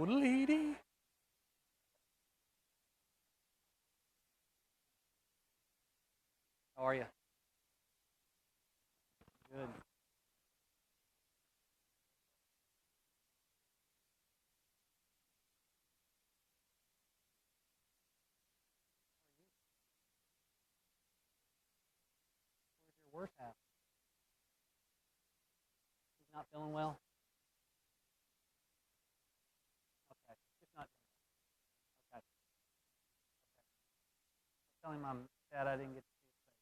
lady. How are you? Good. Where's your work at? He's not feeling well? Okay. Just not doing well. Okay. Tell him I'm sad I didn't get to see his face.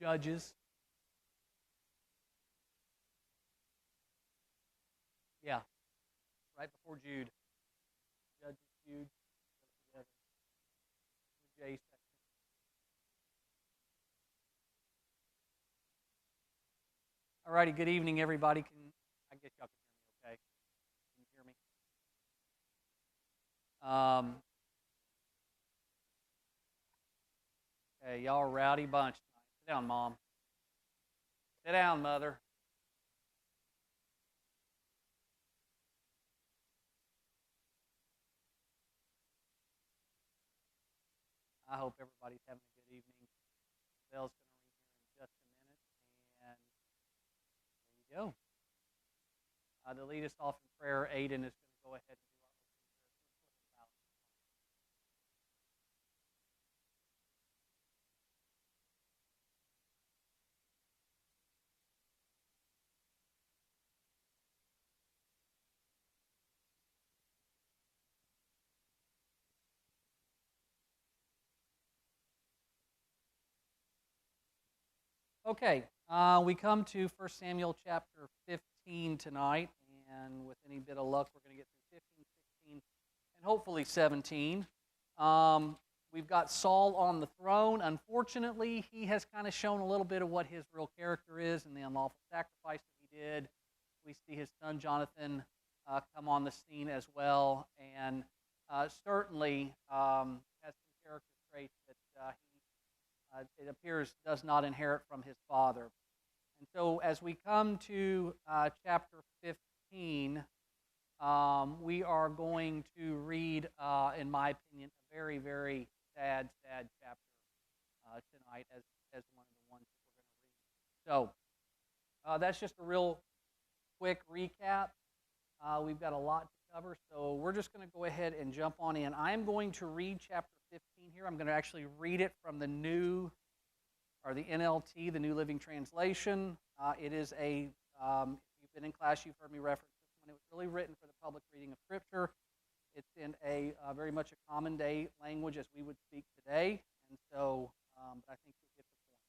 Judges. Yeah. Right before Jude. Judges, Jude. Together. The J section. All righty. Good evening, everybody. I guess y'all can hear me okay? Can you hear me? Okay, y'all are a rowdy bunch tonight. Sit down, Mom. Sit down, Mother. I hope everybody's having a good evening. Bell's going to ring here in just a minute, and there you go. To lead us off in prayer, Aiden is going to go ahead and do our opening prayer. Okay, we come to 1 Samuel chapter 15 tonight, and with any bit of luck, we're going to get through 15, 16, and hopefully 17. We've got Saul on the throne. Unfortunately, he has kind of shown a little bit of what his real character is in the unlawful sacrifice that he did. We see his son Jonathan come on the scene as well, and certainly has some character traits that it appears does not inherit from his father. And so as we come to chapter 15, we are going to read, in my opinion, a very, very sad chapter tonight as one of the ones that we're going to read. So that's just a real quick recap. We've got a lot to cover, so we're just going to go ahead and jump on in. I'm going to read chapter 15 here. I'm going to actually read it from the the NLT, the New Living Translation. It is if you've been in class, you've heard me reference this one. It was really written for the public reading of Scripture. It's in a very much a common day language as we would speak today, and so but I think you'll get the point.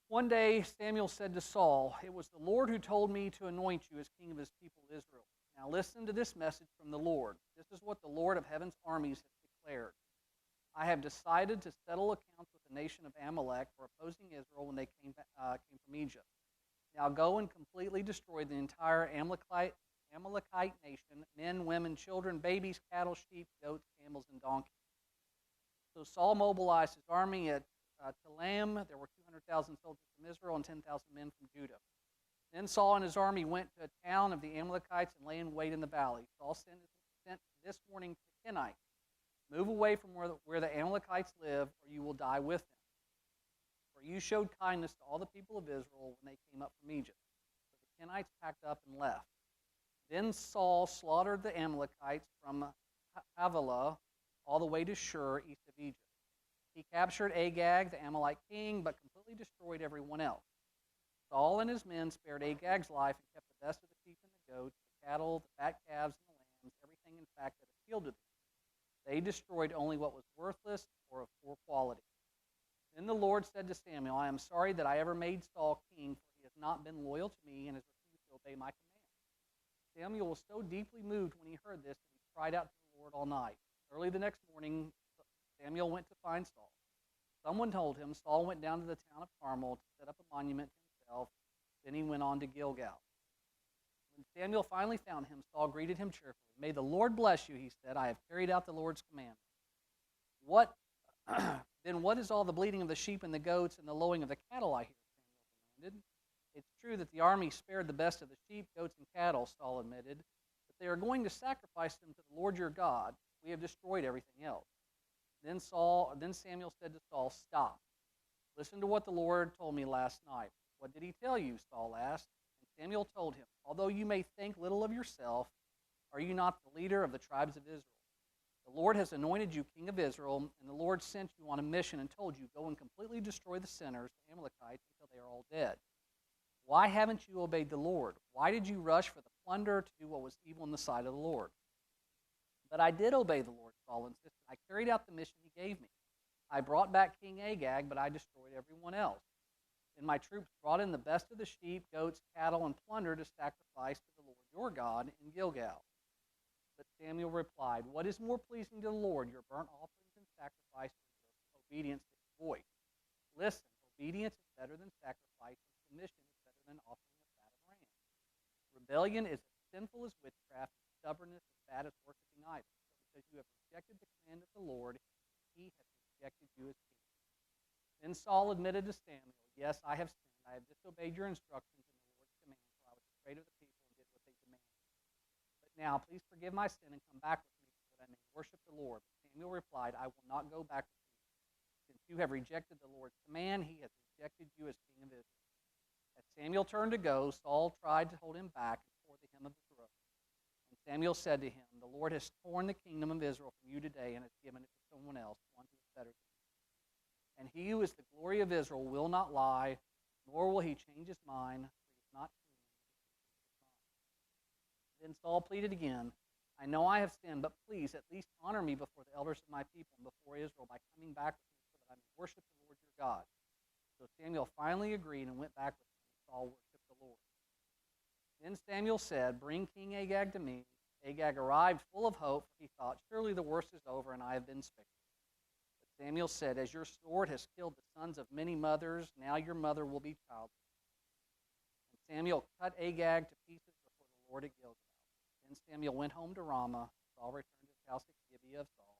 One day Samuel said to Saul, "It was the Lord who told me to anoint you as king of his people Israel. Now listen to this message from the Lord. This is what the Lord of heaven's armies has declared. I have decided to settle accounts with the nation of Amalek for opposing Israel when they came from Egypt. Now go and completely destroy the entire Amalekite nation, men, women, children, babies, cattle, sheep, goats, camels, and donkeys." So Saul mobilized his army at Telaim. There were 200,000 soldiers from Israel and 10,000 men from Judah. Then Saul and his army went to a town of the Amalekites and lay in wait in the valley. Saul sent this warning to the Kenites: "Move away from where the Amalekites live, or you will die with them. For you showed kindness to all the people of Israel when they came up from Egypt." So the Kenites packed up and left. Then Saul slaughtered the Amalekites from Havilah all the way to Shur, east of Egypt. He captured Agag, the Amalek king, but completely destroyed everyone else. Saul and his men spared Agag's life and kept the best of the sheep and the goats, the cattle, the fat calves, and the lambs, everything in fact that appealed to them. They destroyed only what was worthless or of poor quality. Then the Lord said to Samuel, "I am sorry that I ever made Saul king, for he has not been loyal to me and has refused to obey my command." Samuel was so deeply moved when he heard this that he cried out to the Lord all night. Early the next morning, Samuel went to find Saul. Someone told him Saul went down to the town of Carmel to set up a monument to himself. Then he went on to Gilgal. When Samuel finally found him, Saul greeted him cheerfully. "May the Lord bless you," he said. "I have carried out the Lord's command." "What then what is all the bleating of the sheep and the goats and the lowing of the cattle I hear?" Samuel demanded. "It's true that the army spared the best of the sheep, goats, and cattle," Saul admitted, "but they are going to sacrifice them to the Lord your God. We have destroyed everything else." Then Samuel said to Saul, "Stop. Listen to what the Lord told me last night." "What did he tell you?" Saul asked. And Samuel told him, "Although you may think little of yourself, are you not the leader of the tribes of Israel? The Lord has anointed you king of Israel, and the Lord sent you on a mission and told you, 'Go and completely destroy the sinners, the Amalekites, until they are all dead.' Why haven't you obeyed the Lord? Why did you rush for the plunder to do what was evil in the sight of the Lord?" "But I did obey the Lord," Saul insisted. "I carried out the mission he gave me. I brought back King Agag, but I destroyed everyone else. Then my troops brought in the best of the sheep, goats, cattle, and plunder to sacrifice to the Lord your God in Gilgal." But Samuel replied, "What is more pleasing to the Lord, your burnt offerings and sacrifices, or obedience to his voice? Listen, obedience is better than sacrifice, and submission is better than offering a fat of rams. Rebellion is as sinful as witchcraft, and stubbornness as bad as worshiping idols. So because you have rejected the command of the Lord, he has rejected you as king." Then Saul admitted to Samuel, "Yes, I have sinned. I have disobeyed your instructions and the Lord's command, for I was afraid of the people and did what they demanded. But now, please forgive my sin and come back with me so that I may worship the Lord." But Samuel replied, "I will not go back with you. Since you have rejected the Lord's command, he has rejected you as king of Israel." As Samuel turned to go, Saul tried to hold him back and tore the hem of his robe. And Samuel said to him, "The Lord has torn the kingdom of Israel from you today and has given it to someone else, one who is better than you. And he who is the glory of Israel will not lie, nor will he change his mind, for he is not human to change his mind." Then Saul pleaded again, "I know I have sinned, but please at least honor me before the elders of my people and before Israel by coming back with me so that I may worship the Lord your God." So Samuel finally agreed and went back with him, and Saul worshiped the Lord. Then Samuel said, "Bring King Agag to me." Agag arrived full of hope, for he thought, "Surely the worst is over, and I have been spared." But Samuel said, "As your sword has killed the sons of many mothers, now your mother will be childless." And Samuel cut Agag to pieces before the Lord at Gilgal. Then Samuel went home to Ramah. Saul returned to his house at Gibeah of Saul.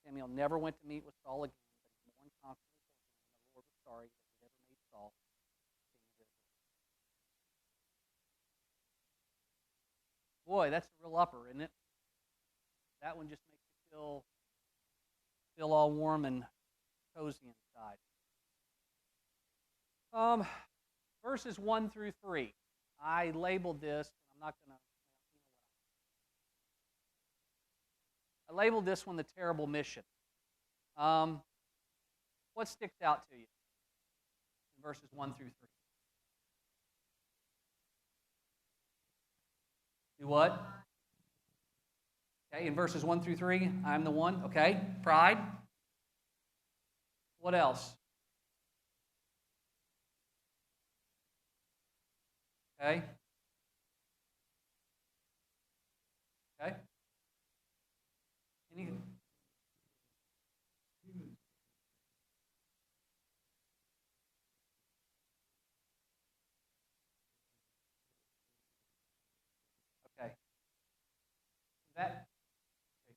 Samuel never went to meet with Saul again, but he mourned constantly for him, and the Lord was sorry that he ever made Saul king of Israel. Boy, that's a real upper, isn't it? That one just makes you feel all warm and cozy inside. Verses 1 through 3. I labeled this, and I'm not going to, I labeled this one the terrible mission. What sticks out to you in verses 1 through 3? Do what? Okay, in verses 1 through 3, I'm the one. Okay, pride. What else? Okay. Okay. Any? Okay. That. Okay.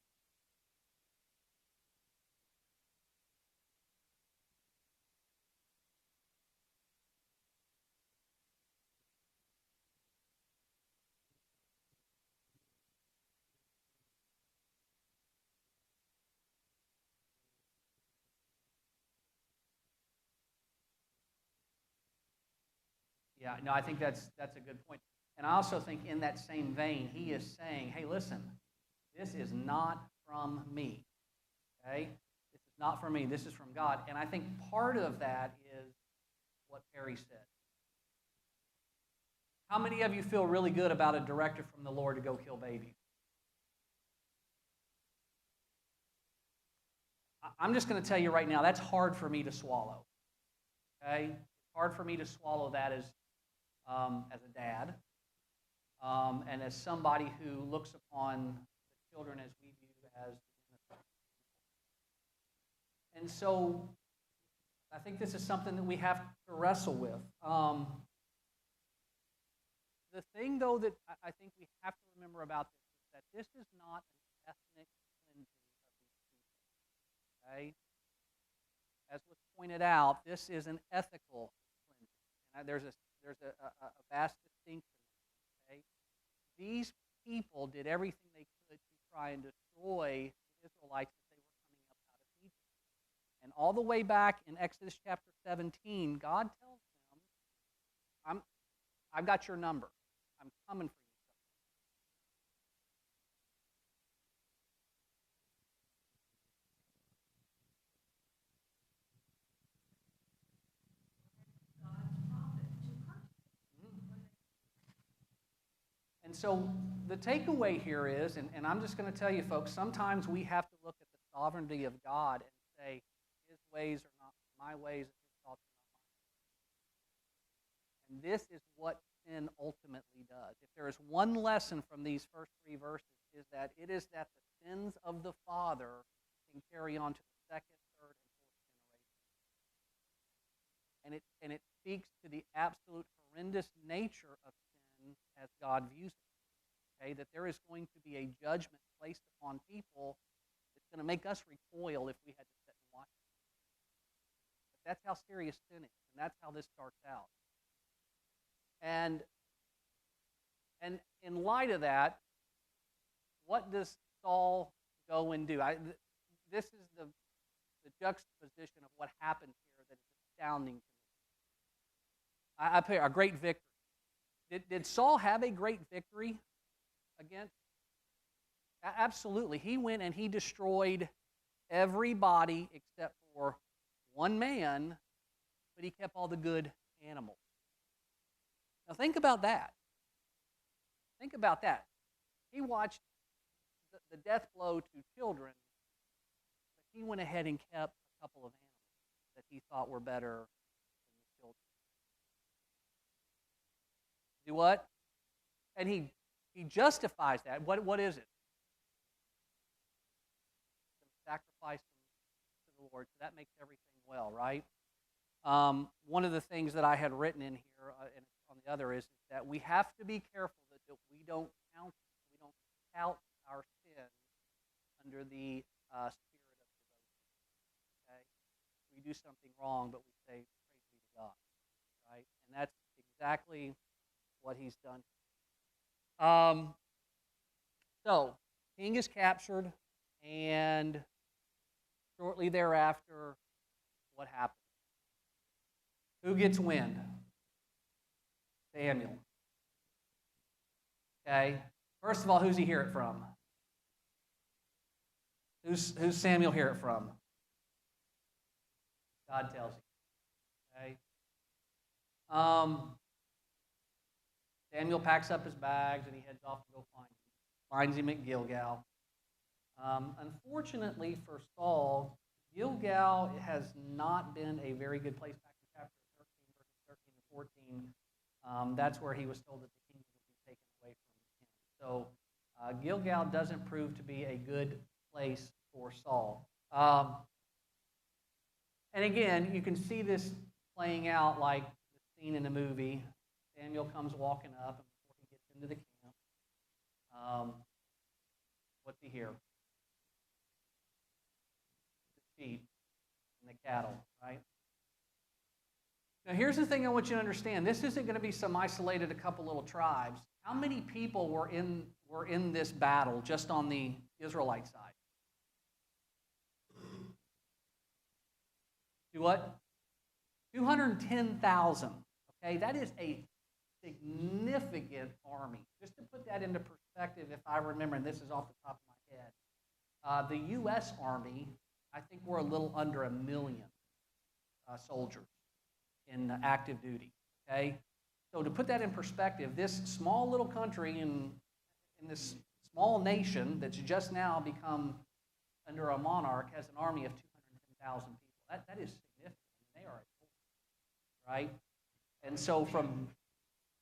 Yeah, no, I think that's a good point. And I also think in that same vein, he is saying, "Hey, listen, this is not from me. Okay? This is not from me. This is from God." And I think part of that is what Perry said. How many of you feel really good about a directive from the Lord to go kill babies? I'm just going to tell you right now, that's hard for me to swallow. Okay? It's hard for me to swallow that as a dad, and as somebody who looks upon the children as we view as the innocent. And so I think this is something that we have to wrestle with. The thing, though, that I think we have to remember about this is that this is not an ethnic cleansing of these people. Okay? As was pointed out, this is an ethical cleansing. And there's a vast distinction. Okay? These people did everything they could to try and destroy the Israelites as they were coming up out of Egypt. And all the way back in Exodus chapter 17, God tells them, I've got your number. I'm coming for you. And so the takeaway here is, and I'm just going to tell you folks, sometimes we have to look at the sovereignty of God and say, His ways are not my ways and His thoughts are not mine. And this is what sin ultimately does. If there is one lesson from these first 3 verses, is that it is that the sins of the father can carry on to the second, third, and fourth generation. And it speaks to the absolute horrendous nature of sin as God views it. Okay, that there is going to be a judgment placed upon people that's going to make us recoil if we had to sit and watch it. But that's how serious sin is, and that's how this starts out. And in light of that, what does Saul go and do? This is the juxtaposition of what happens here that is astounding to me. I put a great victory. Did Saul have a great victory against? Absolutely. He went and he destroyed everybody except for one man, but he kept all the good animals. Now think about that. Think about that. He watched the death blow to children, but he went ahead and kept a couple of animals that he thought were better than the children. Do what? And he justifies that. What is it? Sacrifice to the Lord. So that makes everything well, right? One of the things that I had written in here and on the other is that we have to be careful that we don't count our sin under the spirit of devotion. Okay? We do something wrong, but we say, praise be to God. Right? And that's exactly what he's done. So, king is captured, and shortly thereafter, what happens? Who gets wind? Samuel. Okay. First of all, who's he hear it from? Who's Samuel hear it from? God tells him. Okay. Samuel packs up his bags and he heads off to go find him. Finds him at Gilgal. Unfortunately for Saul, Gilgal has not been a very good place. Back in chapter 13, verses 13 and 14, that's where he was told that the kingdom would be taken away from him. So Gilgal doesn't prove to be a good place for Saul. And again, you can see this playing out like the scene in the movie. Samuel comes walking up, and before he gets into the camp, what's he hear? The sheep and the cattle, right? Now, here's the thing I want you to understand. This isn't going to be some isolated, a couple little tribes. How many people were in this battle just on the Israelite side? Do what? 210,000. Okay, that is a significant army. Just to put that into perspective, if I remember, and this is off the top of my head, the U.S. Army, I think we're a little under 1 million soldiers in active duty. Okay, so to put that in perspective, this small little country in this small nation that's just now become under a monarch has an army of 210,000 people. That is significant. They are a force, right? And so from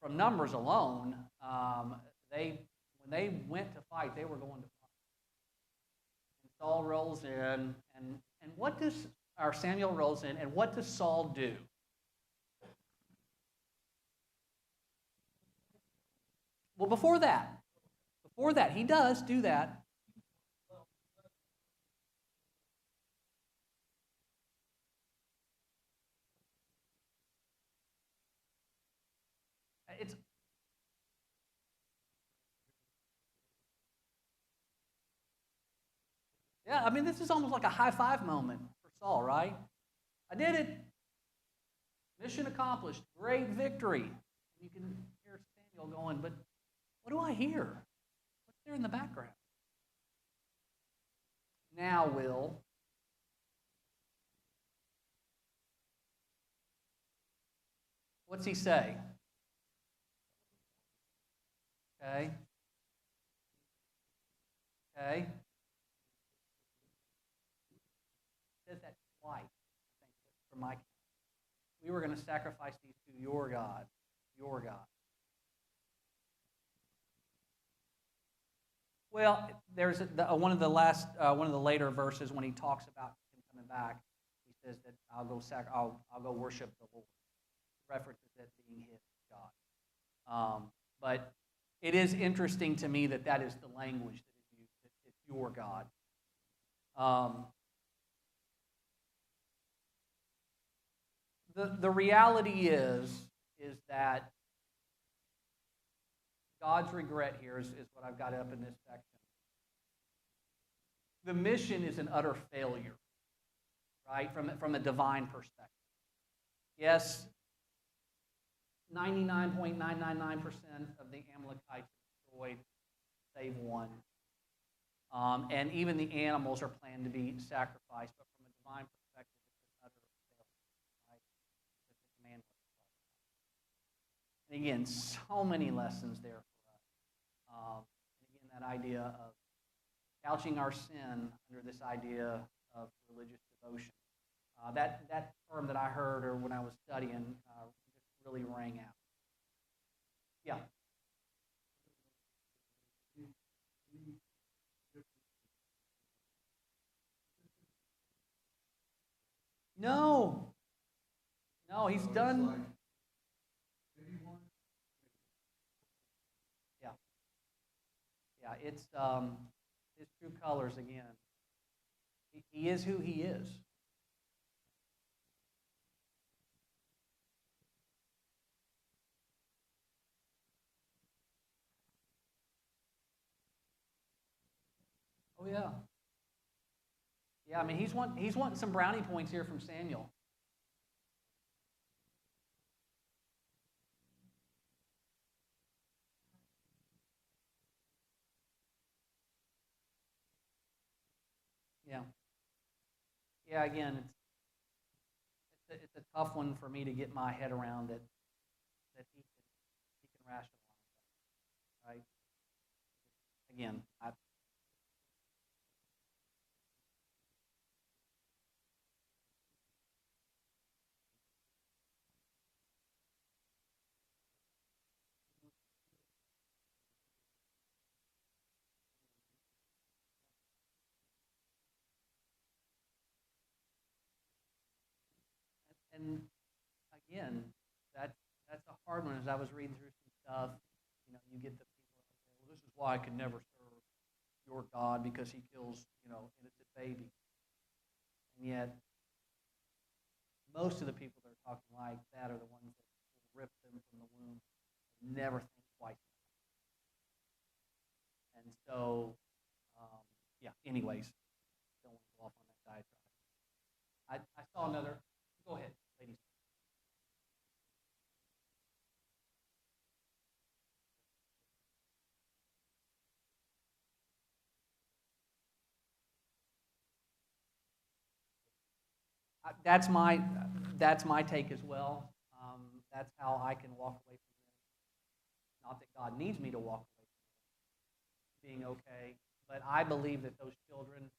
numbers alone, when they went to fight, they were going to fight. And Saul rolls in, and what does or Samuel rolls in, and what does Saul do? Well, before that, he does do that. It's yeah. I mean, this is almost like a high five moment for Saul, right? I did it. Mission accomplished. Great victory. You can hear Samuel going, but what do I hear? What's there in the background? Now, Will, what's he say? Okay. Okay. He says that twice, I think, from my count. We were going to sacrifice these to your God. Your God. Well, there's one of the later verses when he talks about him coming back. He says that I'll go worship the Lord. References it being his God. But it is interesting to me that is the language that is used. That it's your God. The reality is that God's regret here is what I've got up in this section. The mission is an utter failure, right, from a divine perspective. Yes, 99.999% of the Amalekites destroyed, save one. And even the animals are planned to be sacrificed, but from a divine perspective, it's an utter failure, right? Because the command was followed. And again, so many lessons there for us. And again, that idea of couching our sin under this idea of religious devotion. That term that I heard or when I was studying just really rang out. Yeah. No. No, he's done. Yeah. Yeah, it's his true colors again. He is who he is. Oh yeah. Yeah, I mean he's wanting some brownie points here from Samuel. Yeah. Yeah, again, it's a tough one for me to get my head around that he can rationalize that, right? Again, and again, that's a hard one. As I was reading through some stuff, you get the people that say, "Well, this is why I can never serve your God because he kills, innocent babies." And yet, most of the people that are talking like that are the ones that will rip them from the womb and never think twice. And so, yeah. Anyways, don't want to go off on that diatribe. I saw another. Go ahead, ladies. That's my take as well. That's how I can walk away from this. Not that God needs me to walk away from being okay, but I believe that those children,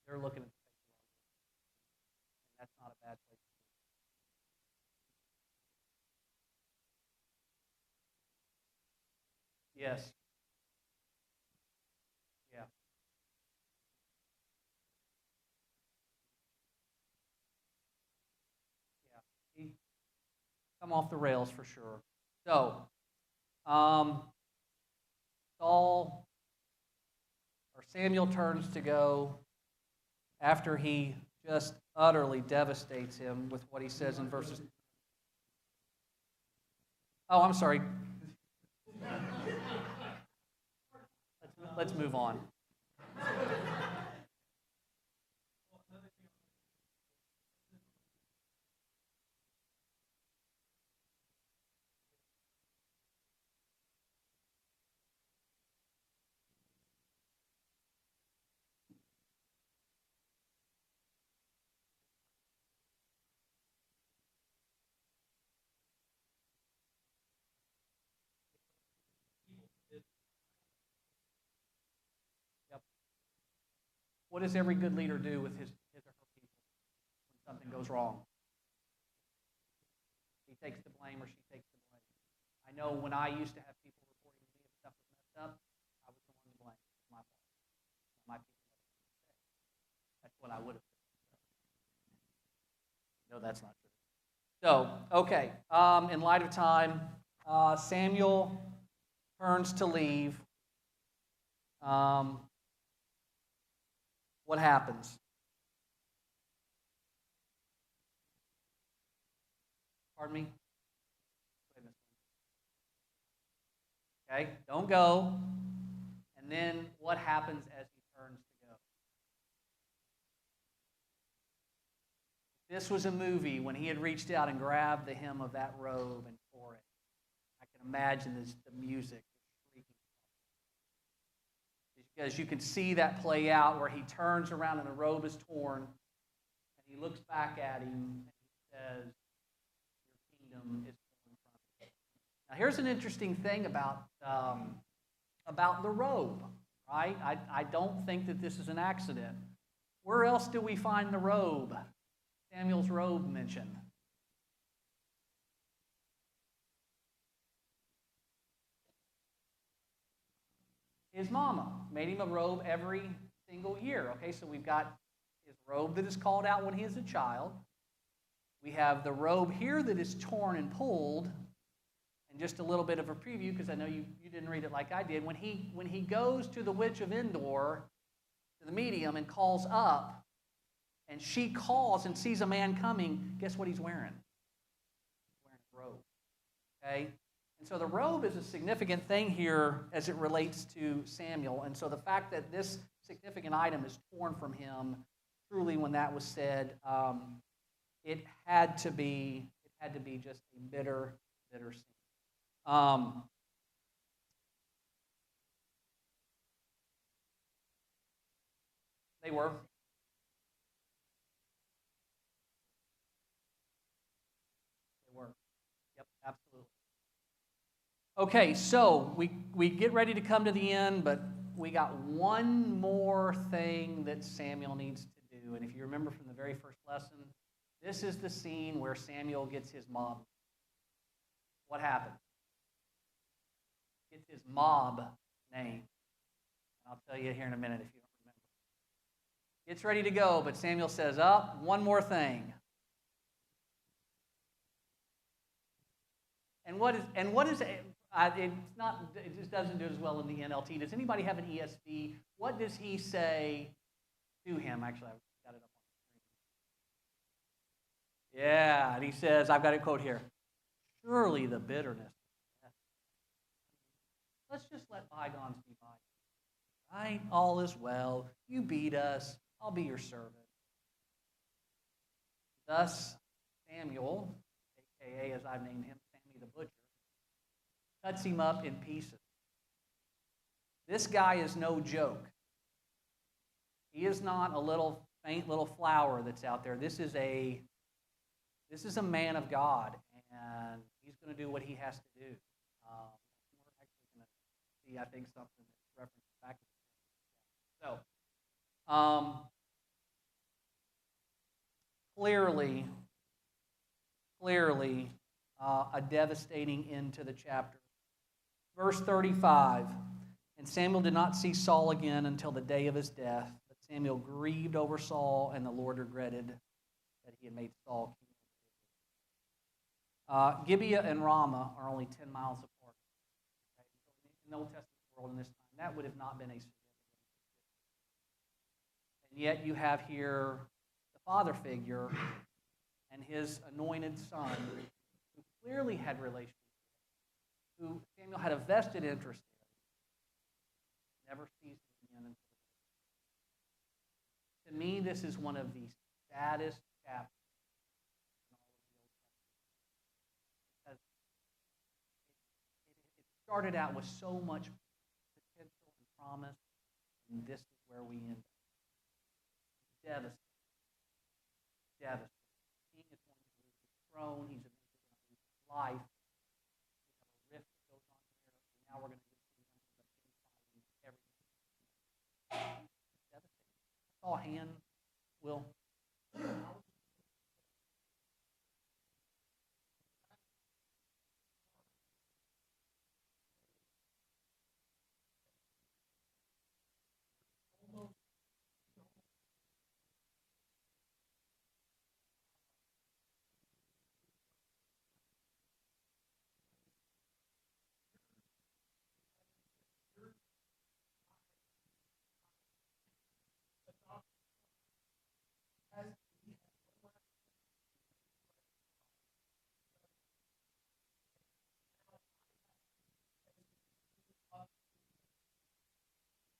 they're looking at the face of our Lord, and that's not a bad place to be. Yes. Yeah. come off the rails for sure. So, Saul, or Samuel turns to go after he just utterly devastates him with what he says in verses. Oh, I'm sorry. Let's move on. Yep. What does every good leader do with his or her people when something goes wrong? He takes the blame or she takes the blame. I know when I used to have people reporting to me if stuff was messed up, I was the one to blame. It was my fault. My people made a mistake. That's what I would have said. No, that's not true. So, okay, in light of time, Samuel turns to leave. What happens? Pardon me? Okay, don't go. And then what happens as he turns to go? This was a movie when he had reached out and grabbed the hem of that robe and tore it. I can imagine the music shrieking. Because you can see that play out where he turns around and the robe is torn, and he looks back at him and he says, "Your kingdom is torn from you." Now, here's an interesting thing about the robe, right? I don't think that this is an accident. Where else do we find the robe? Samuel's robe mentioned. His mama made him a robe every single year. Okay, so we've got his robe that is called out when he is a child. We have the robe here that is torn and pulled. And just a little bit of a preview, because I know you didn't read it like I did. When he goes to the witch of Endor, to the medium, and calls up, and she calls and sees a man coming, guess what he's wearing? He's wearing a robe. Okay? And so the robe is a significant thing here as it relates to Samuel. And so the fact that this significant item is torn from him, truly when that was said, it had to be just a bitter, bitter sin. They were. They were. Yep, absolutely. Okay, so we get ready to come to the end, but we got one more thing that Samuel needs to do. And if you remember from the very first lesson, this is the scene where Samuel gets his mob. What happened? Gets his mob name. And I'll tell you here in a minute if you don't remember. Gets ready to go, but Samuel says, one more thing. And what is it? It just doesn't do as well in the NLT. Does anybody have an ESV? What does he say to him? Actually, I've got it up on the screen. Yeah, and he says, I've got a quote here. Surely the bitterness. Let's just let bygones be bygones. Right? All is well. You beat us. I'll be your servant. Thus, Samuel, a.k.a. as I've named him, Sammy the Butcher, cuts him up in pieces. This guy is no joke. He is not a little faint little flower that's out there. This is a man of God, and he's going to do what he has to do. We're actually going to see, I think, something that's referenced back to the So, clearly, a devastating end to the chapter. Verse 35, and Samuel did not see Saul again until the day of his death, but Samuel grieved over Saul, and the Lord regretted that he had made Saul king. Gibeah and Ramah are only 10 miles apart. Okay? In the Old Testament world in this time, that would have not been a significant. And yet you have here the father figure and his anointed son, who clearly had relations, who Samuel had a vested interest in, never sees him again. To me, this is one of the saddest chapters in all of the Old Testament. Because it started out with so much potential and promise, and this is where we end up. Devastated. Devastated. The king is going to lose his throne. He's eventually going to lose his life. We have a rift that goes on here, and now we're going to get to nothing but infighting and everything. Devastated. I saw a hand, Will.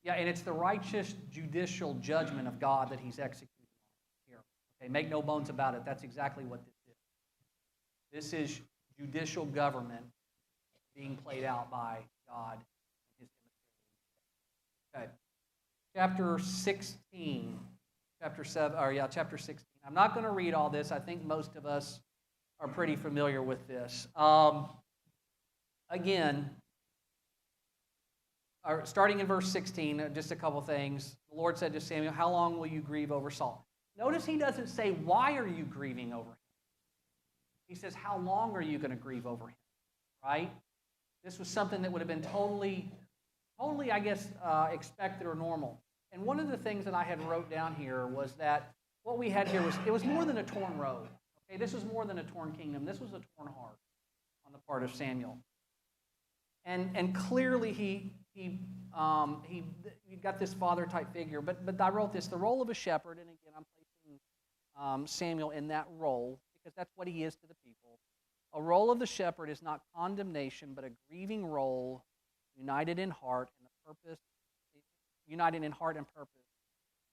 Yeah, and it's the righteous judicial judgment of God that he's executing here. Okay, make no bones about it. That's exactly what this is. This is judicial government being played out by God and his image. Okay, chapter 16, chapter 16. I'm not going to read all this. I think most of us are pretty familiar with this. Again, starting in verse 16, just a couple things. The Lord said to Samuel, "How long will you grieve over Saul?" Notice he doesn't say, "Why are you grieving over him?" He says, "How long are you going to grieve over him?" Right? This was something that would have been totally, I guess, expected or normal. And one of the things that I had wrote down here was that what we had here was more than a torn road. Okay, this was more than a torn kingdom. This was a torn heart on the part of Samuel. And clearly he got this father type figure. But I wrote this: the role of a shepherd, and again I'm placing Samuel in that role because that's what he is to the people. A role of the shepherd is not condemnation, but a grieving role, united in heart and purpose,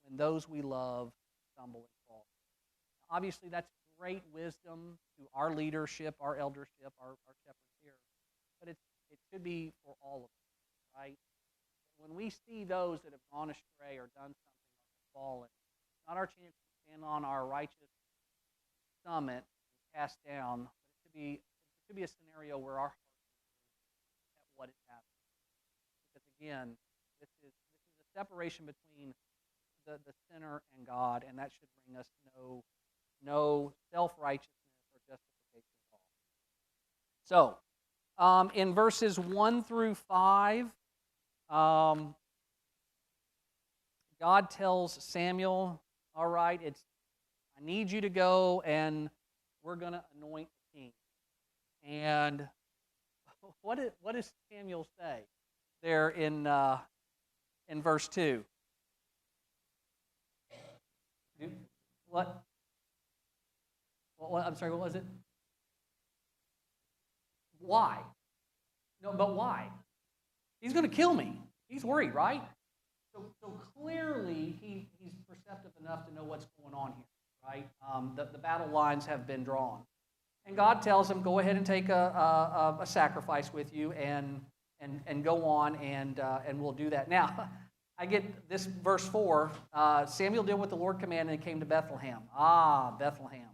when those we love stumble and fall. Obviously, that's great wisdom to our leadership, our eldership, our shepherds here. But it should be for all of us, right? When we see those that have gone astray or done something or have fallen, it's not our chance to stand on our righteous summit and cast down, but it should be a scenario where our heart is at what is happening. Because again, this is a separation between the sinner and God, and that should bring us no self-righteousness or justification at all. So, in verses 1 through 5, God tells Samuel, all right, I need you to go and we're going to anoint the king. And what does Samuel say there in verse 2? What? I'm sorry, what was it? Why? No, but why? He's going to kill me. He's worried, right? So clearly he's perceptive enough to know what's going on here, right? The battle lines have been drawn. And God tells him, go ahead and take a sacrifice with you and go on and we'll do that. Now, I get this verse 4. Samuel did what the Lord commanded and came to Bethlehem. Bethlehem.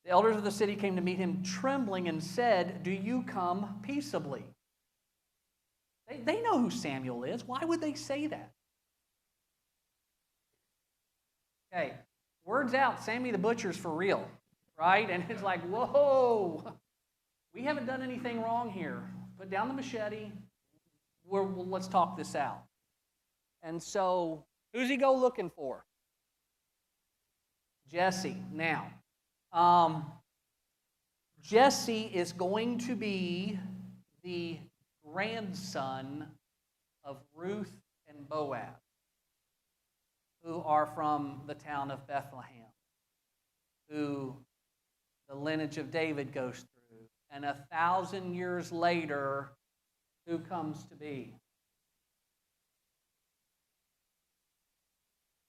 The elders of the city came to meet him trembling and said, "Do you come peaceably?" They know who Samuel is. Why would they say that? Okay, word's out, Sammy the Butcher's for real, right? And it's like, whoa, we haven't done anything wrong here. Put down the machete. Let's talk this out. And so, who's he go looking for? Jesse. Now, Jesse is going to be the grandson of Ruth and Boaz, who are from the town of Bethlehem, who the lineage of David goes through. And 1,000 years later, who comes to be?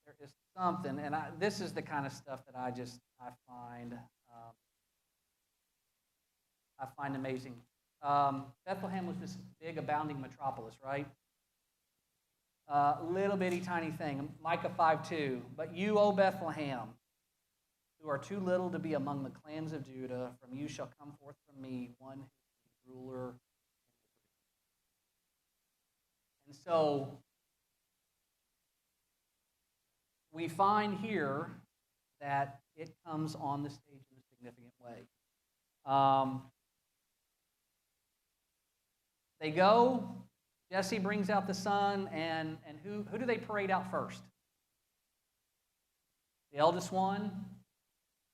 There is something, and this is the kind of stuff that I find amazing. Bethlehem was this big, abounding metropolis, right? Little bitty tiny thing. Micah 5:2. But you, O Bethlehem, who are too little to be among the clans of Judah, from you shall come forth from me one who is ruler. And so we find here that it comes on the stage in a significant way. They go, Jesse brings out the son, and who do they parade out first? The eldest one.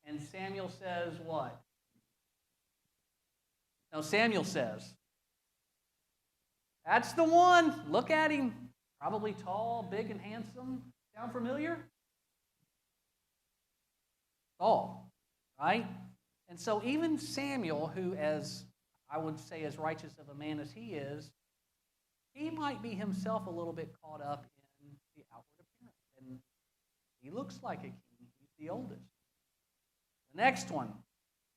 And Samuel says what? No, Samuel says, that's the one. Look at him. Probably tall, big, and handsome. Sound familiar? Tall, right? And so even Samuel, who, as I would say, as righteous of a man as he is, he might be himself a little bit caught up in the outward appearance. And he looks like a king. He's the oldest. The next one.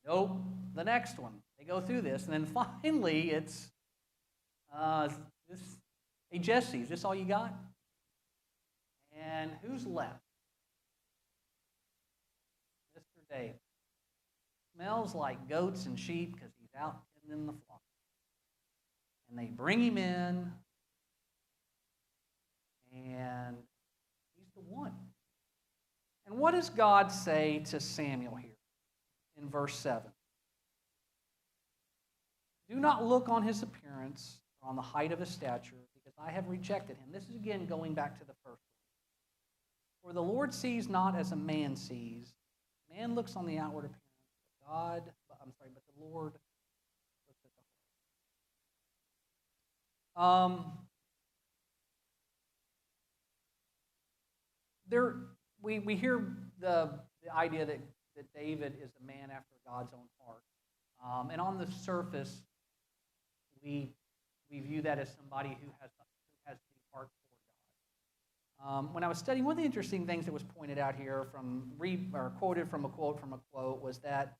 Nope. The next one. They go through this. And then finally, it's, hey, Jesse, is this all you got? And who's left? Mr. David. Smells like goats and sheep because he's out tending the flock. And they bring him in, and he's the one. And what does God say to Samuel here in verse 7? Do not look on his appearance or on the height of his stature, because I have rejected him. This is again going back to the first one. For the Lord sees not as a man sees. Man looks on the outward appearance, but the Lord looks at the heart. We hear the idea that David is a man after God's own heart. And on the surface, we view that as somebody who has the heart for God. When I was studying, one of the interesting things that was pointed out here quoted from a quote was that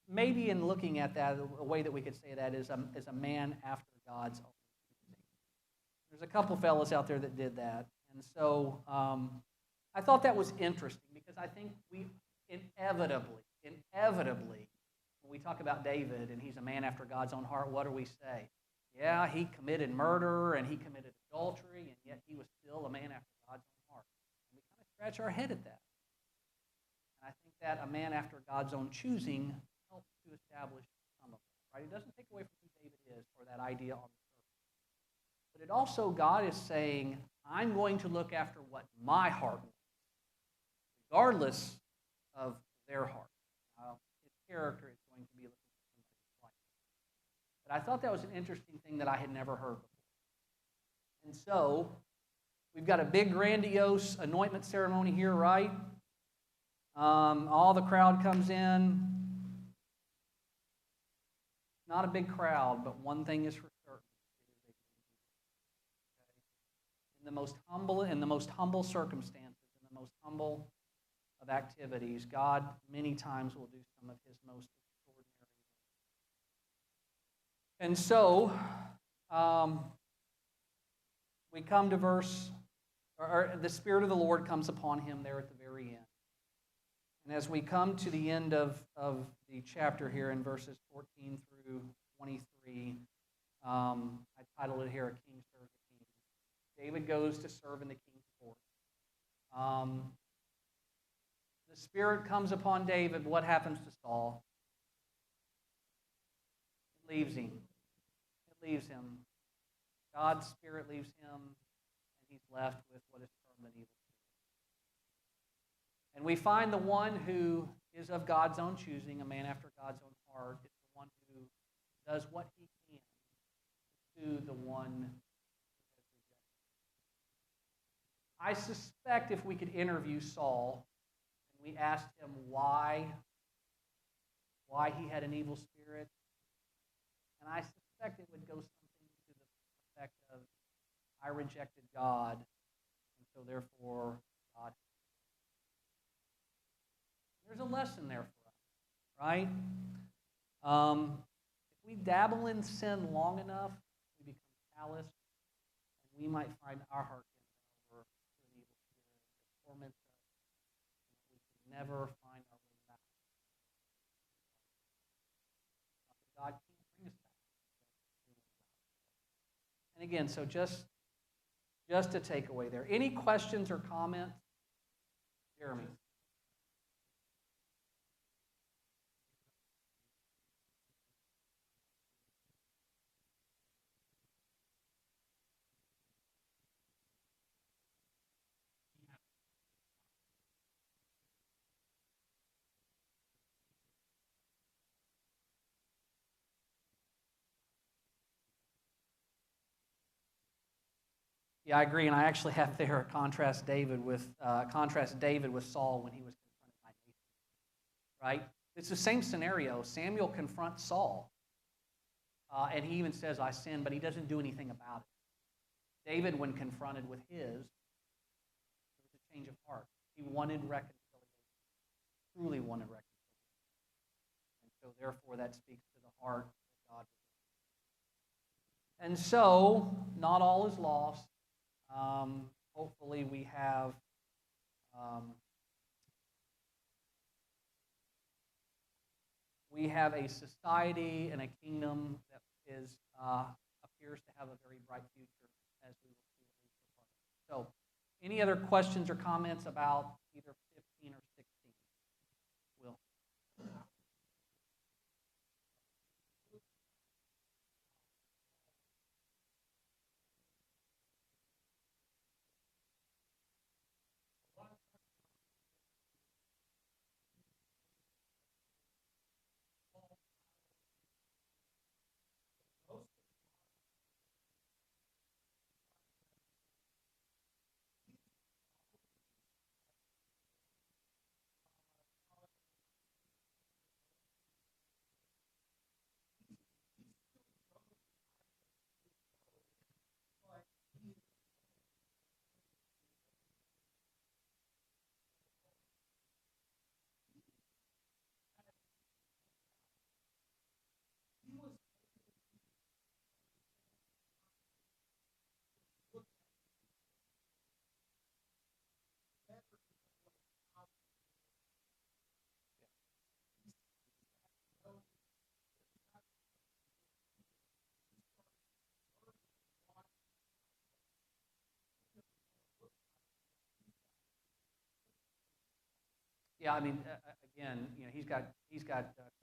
maybe in looking at that, a way that we could say that is a man after God's own choosing. There's a couple fellows out there that did that. And so I thought that was interesting because I think we inevitably, when we talk about David and he's a man after God's own heart, what do we say? Yeah, he committed murder and he committed adultery, and yet he was still a man after God's own heart. And we kind of scratch our head at that. And I think that a man after God's own choosing helps to establish some of that, right? It doesn't take away from who David is or that idea on the surface. But it also, God is saying, I'm going to look after what my heart wants, regardless of their heart. His character is going to be looking for somebody's life. But I thought that was an interesting thing that I had never heard before. And so, we've got a big, grandiose anointment ceremony here, right? All the crowd comes in. Not a big crowd, but one thing is for certain. In the most humble circumstances, in the most humble of activities, God many times will do some of his most extraordinary work. And so, we come to the Spirit of the Lord comes upon him there at the very end. And as we come to the end of the chapter here in verses 14 through 23, I titled it here, A King Serves a King. David goes to serve in the king's court. The Spirit comes upon David. What happens to Saul? It leaves him. It leaves him. God's Spirit leaves him, and he's left with what is termed an evil spirit. And we find the one who is of God's own choosing, a man after God's own heart is the one who does what he can to the one who has rejected. I suspect if we could interview Saul and we asked him why he had an evil spirit, and I suspect it would go something to the effect of, I rejected God, and so therefore God. There's a lesson there for us, right? If we dabble in sin long enough, we become callous, and we might find our heart given over to an evil spirit that torments us, and we can never find our way back. God can't bring us back. And again, so just a takeaway there. Any questions or comments? Jeremy. Yeah, I agree, and I actually have there a contrast David with Saul when he was confronted by Nathan. Right? It's the same scenario. Samuel confronts Saul, and he even says, "I sinned," but he doesn't do anything about it. David, when confronted with his, there was a change of heart. He wanted reconciliation, truly wanted reconciliation, and so therefore that speaks to the heart of God. And so, not all is lost. Hopefully we have a society and a kingdom that appears to have a very bright future, as we will see at least so far. So, any other questions or comments about either 15 or 16? Will? Yeah, I mean, again, he's got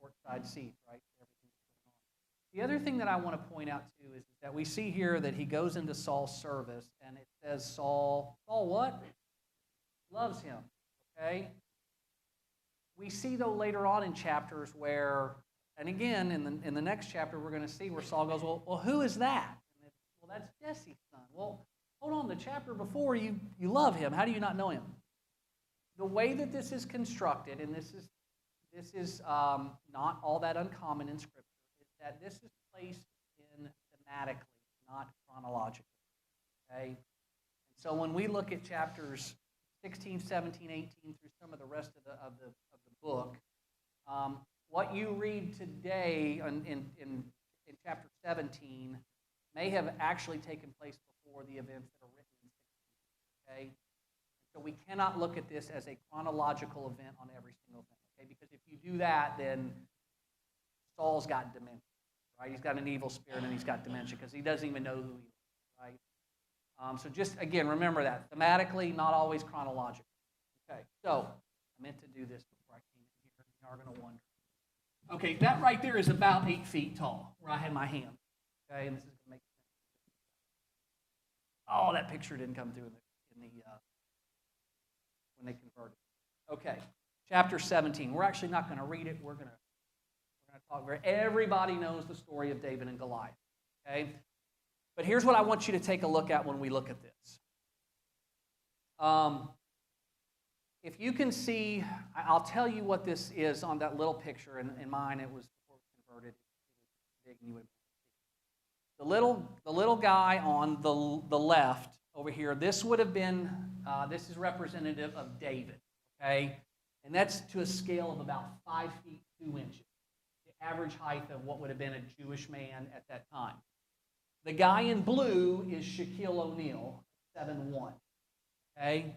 courtside seats, right? Everything that's going on. The other thing that I want to point out too is that we see here that he goes into Saul's service, and it says Saul what? Loves him. Okay. We see though later on in chapters where, and again in the next chapter we're going to see where Saul goes, well, who is that? And well, that's Jesse's son. Well, hold on, the chapter before you love him. How do you not know him? The way that this is constructed, and this is not all that uncommon in Scripture, is that this is placed in thematically, not chronologically. Okay? And so when we look at chapters 16, 17, 18 through some of the rest of the book, what you read today in chapter 17 may have actually taken place before the events that are written in 16. Okay? So we cannot look at this as a chronological event on every single thing, okay? Because if you do that, then Saul's got dementia, right? He's got an evil spirit and he's got dementia because he doesn't even know who he is, right? So just, again, remember that. Thematically, not always chronologically. Okay, so I meant to do this before I came in here. You are going to wonder. Okay, that right there is about 8 feet tall, where I had my hand. Okay, and this is going to make sense. Oh, that picture didn't come through in the when they converted. Okay, chapter 17. We're actually not going to read it. We're going to going to talk everybody knows the story of David and Goliath. Okay? But here's what I want you to take a look at when we look at this. If you can see, I'll tell you what this is on that little picture. In mine, it was before it was converted. It was big, and you would see. The little guy on the left over here, this would have been, this is representative of David, okay? And that's to a scale of about 5 feet 2 inches, the average height of what would have been a Jewish man at that time. The guy in blue is Shaquille O'Neal, 7'1", okay?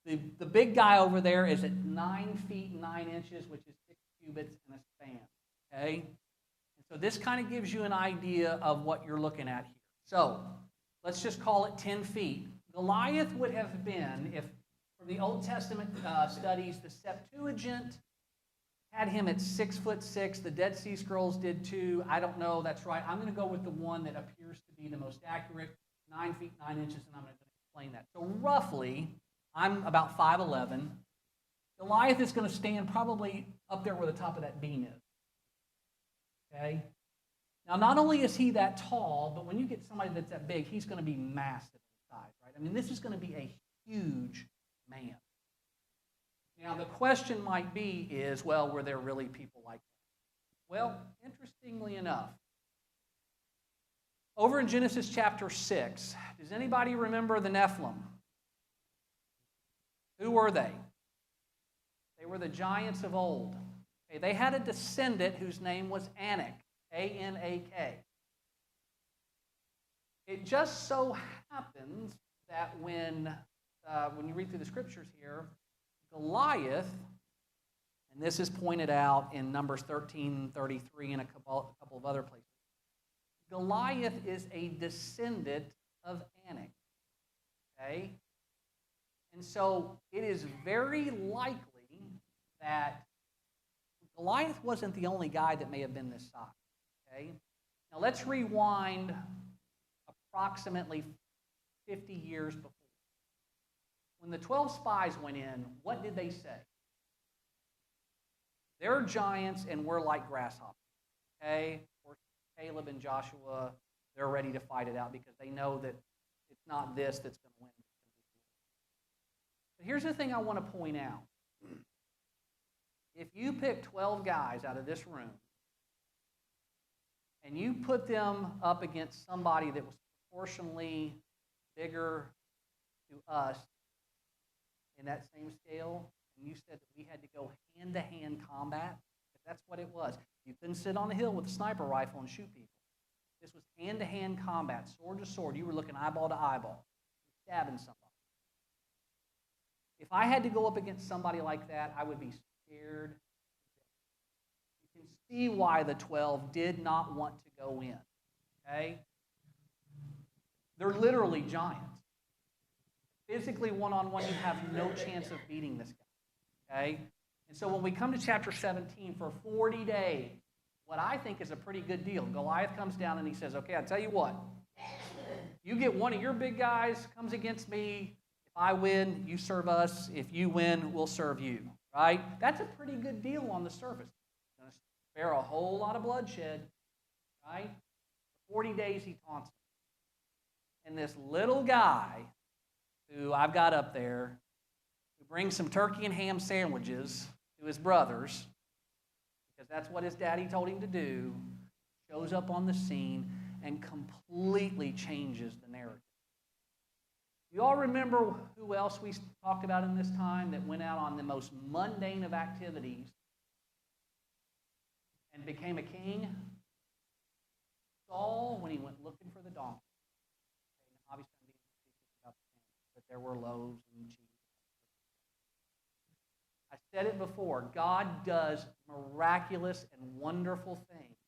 The big guy over there is at 9 feet 9 inches, which is 6 cubits and a span, okay? And so this kind of gives you an idea of what you're looking at here. So let's just call it 10 feet. Goliath would have been, if from the Old Testament studies, the Septuagint had him at 6'6". The Dead Sea Scrolls did too. I don't know. That's right. I'm going to go with the one that appears to be the most accurate, 9 feet 9 inches, and I'm going to explain that. So roughly, I'm about 5'11". Goliath is going to stand probably up there where the top of that beam is. Okay? Now, not only is he that tall, but when you get somebody that's that big, he's going to be massive in size, right? I mean, this is going to be a huge man. Now, the question might be is, well, were there really people like that? Well, interestingly enough, over in Genesis chapter 6, does anybody remember the Nephilim? Who were they? They were the giants of old. Okay, they had a descendant whose name was Anak, A-N-A-K. It just so happens that when you read through the scriptures here, Goliath, and this is pointed out in Numbers 13:33 and a couple of other places, Goliath is a descendant of Anak. Okay? And so it is very likely that Goliath wasn't the only guy that may have been this size. Okay? Now let's rewind approximately 50 years before. When the 12 spies went in, what did they say? They're giants and we're like grasshoppers. Okay? Of course, Caleb and Joshua, they're ready to fight it out because they know that it's not this that's going to win. But here's the thing I want to point out. If you pick 12 guys out of this room and you put them up against somebody that was proportionally bigger to us in that same scale, and you said that we had to go hand-to-hand combat, if that's what it was. You couldn't sit on a hill with a sniper rifle and shoot people. This was hand-to-hand combat, sword to sword. You were looking eyeball to eyeball, stabbing somebody. If I had to go up against somebody like that, I would be scared. You can see why the 12 did not want to go in. Okay? They're literally giants. Physically, one-on-one, you have no chance of beating this guy. Okay? And so when we come to chapter 17, for 40 days, what I think is a pretty good deal, Goliath comes down and he says, okay, I'll tell you what. You get one of your big guys, comes against me. If I win, you serve us. If you win, we'll serve you. Right? That's a pretty good deal on the surface. It's going to spare a whole lot of bloodshed. Right? For 40 days, he taunts him. And this little guy who I've got up there, who brings some turkey and ham sandwiches to his brothers, because that's what his daddy told him to do, shows up on the scene and completely changes the narrative. You all remember who else we talked about in this time that went out on the most mundane of activities and became a king? Saul, when he went looking for the donkey. Okay, obviously, I'm being facetious about the family, but there were loaves and cheese. I said it before, God does miraculous and wonderful things,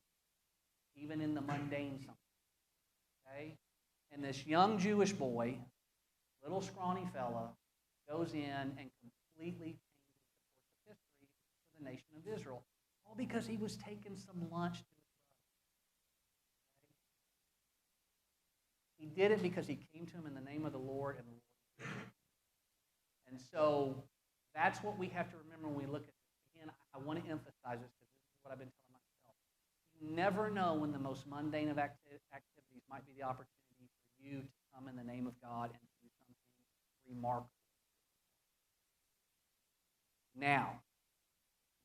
even in the mundane sometimes. Okay? And this young Jewish boy, little scrawny fella, goes in and completely changes the course of history for the nation of Israel, all because he was taking some lunch to his brother. Okay? He did it because he came to him in the name of the Lord, and the Lord. And so that's what we have to remember when we look at this. Again, I want to emphasize this because this is what I've been telling myself. You never know when the most mundane of activities might be the opportunity for you to come in the name of God and do something remarkable. Now,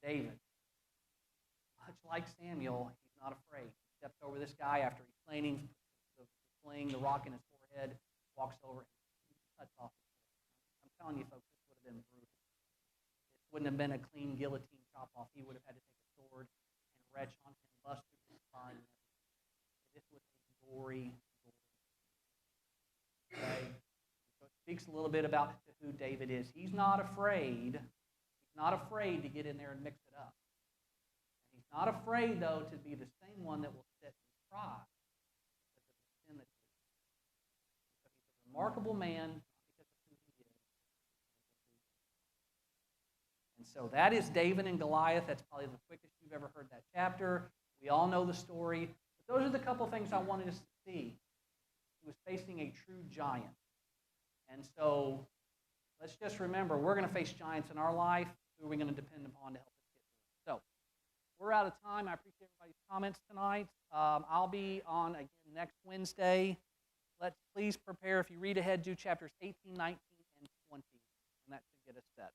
David, much like Samuel, he's not afraid. He steps over this guy after he's playing the rock in his forehead, walks over and cuts off his forehead. I'm telling you, folks, this would have been brutal. This wouldn't have been a clean guillotine chop off. He would have had to take a sword and retch on him, bust through his spine. This was a gory. Okay? So it speaks a little bit about who David is. He's not afraid. He's not afraid to get in there and mix it up. And he's not afraid, though, to be the same one that will sit and cry because of the sin that he did. So he's a remarkable man, not because of who he is. And so that is David and Goliath. That's probably the quickest you've ever heard that chapter. We all know the story. But those are the couple things I wanted us to see. He was facing a true giant. And so let's just remember, we're going to face giants in our life. Who are we going to depend upon to help us get through? So we're out of time. I appreciate everybody's comments tonight. I'll be on again next Wednesday. Let's please prepare. If you read ahead, do chapters 18, 19, and 20, and that should get us set.